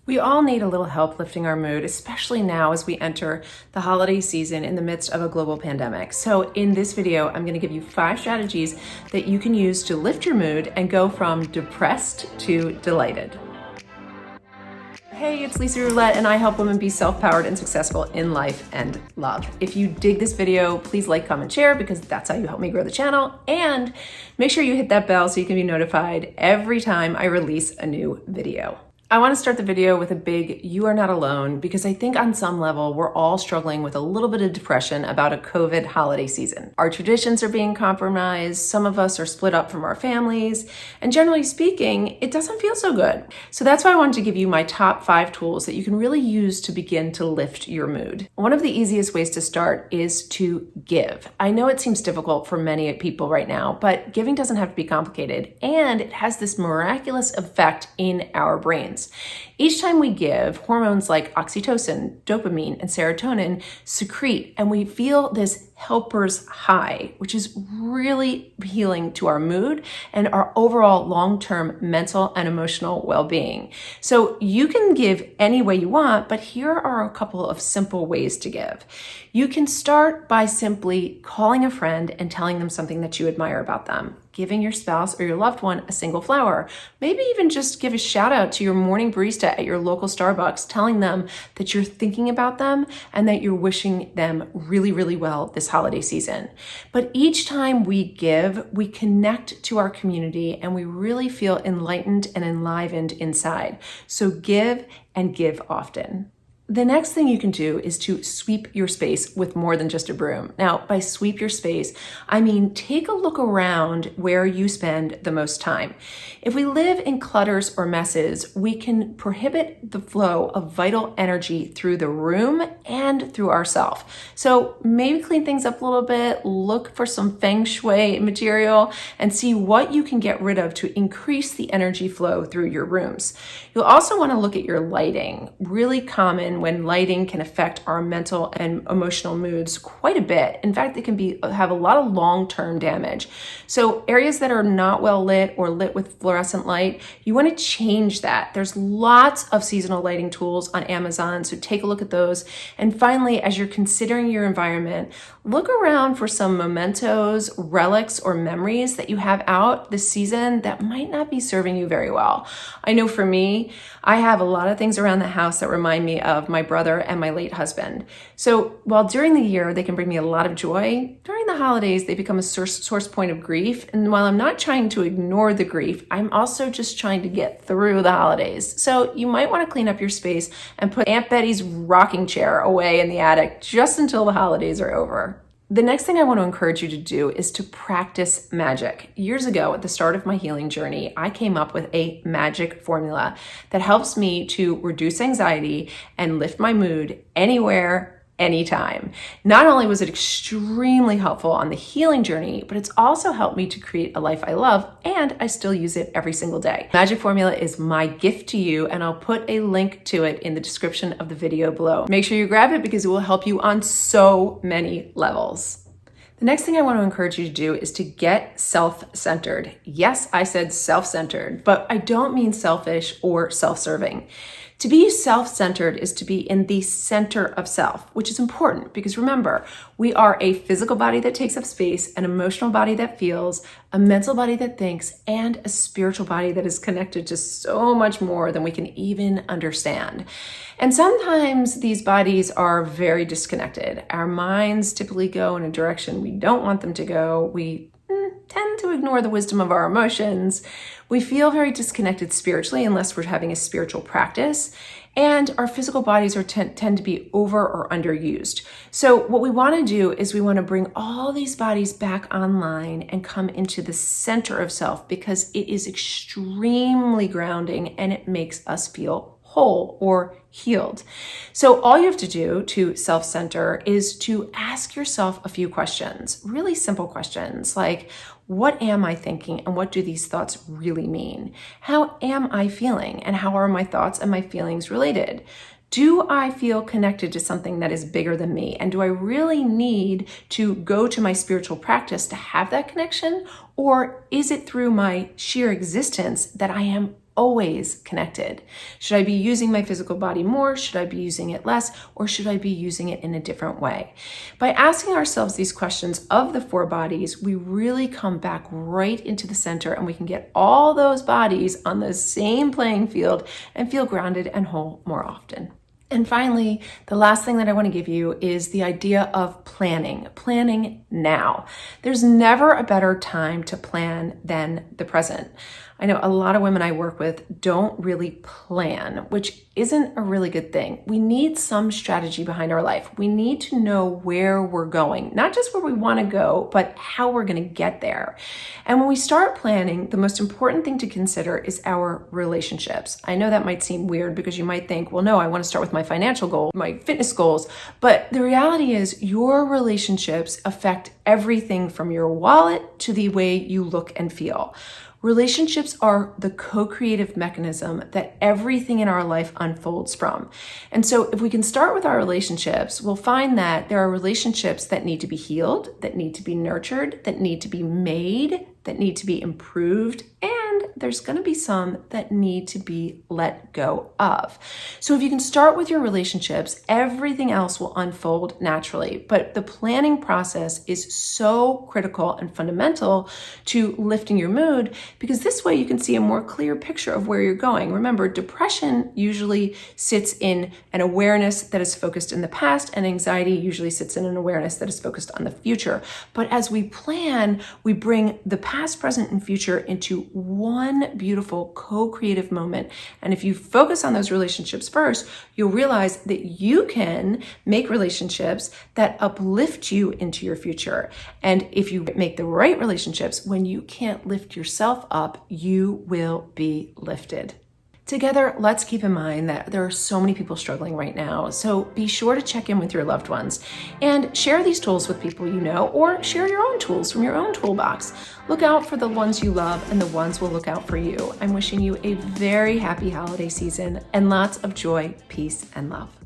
We all need a little help lifting our mood, especially now as we enter the holiday season in the midst of a global pandemic. So in this video, I'm going to give you 5 strategies that you can use to lift your mood and go from depressed to delighted. Hey, it's Lisa Roulette, and I help women be self-powered and successful in life and love. If you dig this video, please like, comment, share, because that's how you help me grow the channel. And make sure you hit that bell so you can be notified every time I release a new video. I want to start the video with a big "you are not alone," because I think on some level we're all struggling with a little bit of depression about a COVID holiday season. Our traditions are being compromised, some of us are split up from our families, and generally speaking, it doesn't feel so good. So that's why I wanted to give you my top 5 tools that you can really use to begin to lift your mood. One of the easiest ways to start is to give. I know it seems difficult for many people right now, but giving doesn't have to be complicated, and it has this miraculous effect in our brains. Each time we give, hormones like oxytocin, dopamine, and serotonin secrete, and we feel this helper's high, which is really healing to our mood and our overall long-term mental and emotional well-being. So you can give any way you want, but here are a couple of simple ways to give. You can start by simply calling a friend and telling them something that you admire about them. Giving your spouse or your loved one a single flower. Maybe even just give a shout out to your morning barista at your local Starbucks, telling them that you're thinking about them and that you're wishing them really, really well this holiday season. But each time we give, we connect to our community and we really feel enlightened and enlivened inside. So give and give often. The next thing you can do is to sweep your space with more than just a broom. Now, by sweep your space, I mean take a look around where you spend the most time. If we live in clutters or messes, we can prohibit the flow of vital energy through the room and through ourselves. So maybe clean things up a little bit, look for some feng shui material, and see what you can get rid of to increase the energy flow through your rooms. You'll also want to look at your lighting. Really common when lighting can affect our mental and emotional moods quite a bit. In fact, it can have a lot of long-term damage. So areas that are not well lit or lit with fluorescent light, you want to change that. There's lots of seasonal lighting tools on Amazon, so take a look at those. And finally, as you're considering your environment, look around for some mementos, relics, or memories that you have out this season that might not be serving you very well. I know for me, I have a lot of things around the house that remind me of my brother and my late husband. So while during the year they can bring me a lot of joy, during the holidays they become a source point of grief. And while I'm not trying to ignore the grief, I'm also just trying to get through the holidays. So you might want to clean up your space and put Aunt Betty's rocking chair away in the attic just until the holidays are over. The next thing I want to encourage you to do is to practice magic. Years ago, at the start of my healing journey, I came up with a magic formula that helps me to reduce anxiety and lift my mood anywhere, anytime. Not only was it extremely helpful on the healing journey, but it's also helped me to create a life I love, and I still use it every single day. Magic formula is my gift to you, and I'll put a link to it in the description of the video below. Make sure you grab it because it will help you on so many levels. The next thing I want to encourage you to do is to get self-centered. Yes, I said self-centered, but I don't mean selfish or self-serving. To be self-centered is to be in the center of self, which is important because remember, we are a physical body that takes up space, an emotional body that feels, a mental body that thinks, and a spiritual body that is connected to so much more than we can even understand. And sometimes these bodies are very disconnected. Our minds typically go in a direction we don't want them to go. We tend to ignore the wisdom of our emotions. We feel very disconnected spiritually unless we're having a spiritual practice. And our physical bodies tend to be over or underused. So what we want to do is we want to bring all these bodies back online and come into the center of self because it is extremely grounding and it makes us feel whole or healed. So all you have to do to self-center is to ask yourself a few questions, really simple questions like, what am I thinking and what do these thoughts really mean? How am I feeling and how are my thoughts and my feelings related? Do I feel connected to something that is bigger than me? And do I really need to go to my spiritual practice to have that connection? Or is it through my sheer existence that I am always connected. Should I be using my physical body more? Should I be using it less? Or should I be using it in a different way? By asking ourselves these questions of the 4 bodies, we really come back right into the center, and we can get all those bodies on the same playing field and feel grounded and whole more often. And finally, the last thing that I want to give you is the idea of planning now. There's never a better time to plan than the present. I know a lot of women I work with don't really plan, which isn't a really good thing. We need some strategy behind our life. We need to know where we're going, not just where we want to go, but how we're going to get there. And when we start planning, the most important thing to consider is our relationships. I know that might seem weird because you might think, well, no, I want to start with my financial goal, my fitness goals. But the reality is your relationships affect everything from your wallet to the way you look and feel. Relationships are the co-creative mechanism that everything in our life unfolds from. And so if we can start with our relationships, we'll find that there are relationships that need to be healed, that need to be nurtured, that need to be made, that need to be improved, and there's going to be some that need to be let go of. So if you can start with your relationships, everything else will unfold naturally. But the planning process is so critical and fundamental to lifting your mood, because this way you can see a more clear picture of where you're going. Remember, depression usually sits in an awareness that is focused in the past, and anxiety usually sits in an awareness that is focused on the future. But as we plan, we bring the past, present, and future into one beautiful co-creative moment. And if you focus on those relationships first, you'll realize that you can make relationships that uplift you into your future. And if you make the right relationships, when you can't lift yourself up, you will be lifted. Together, let's keep in mind that there are so many people struggling right now, so be sure to check in with your loved ones and share these tools with people you know, or share your own tools from your own toolbox. Look out for the ones you love, and the ones will look out for you. I'm wishing you a very happy holiday season and lots of joy, peace, and love.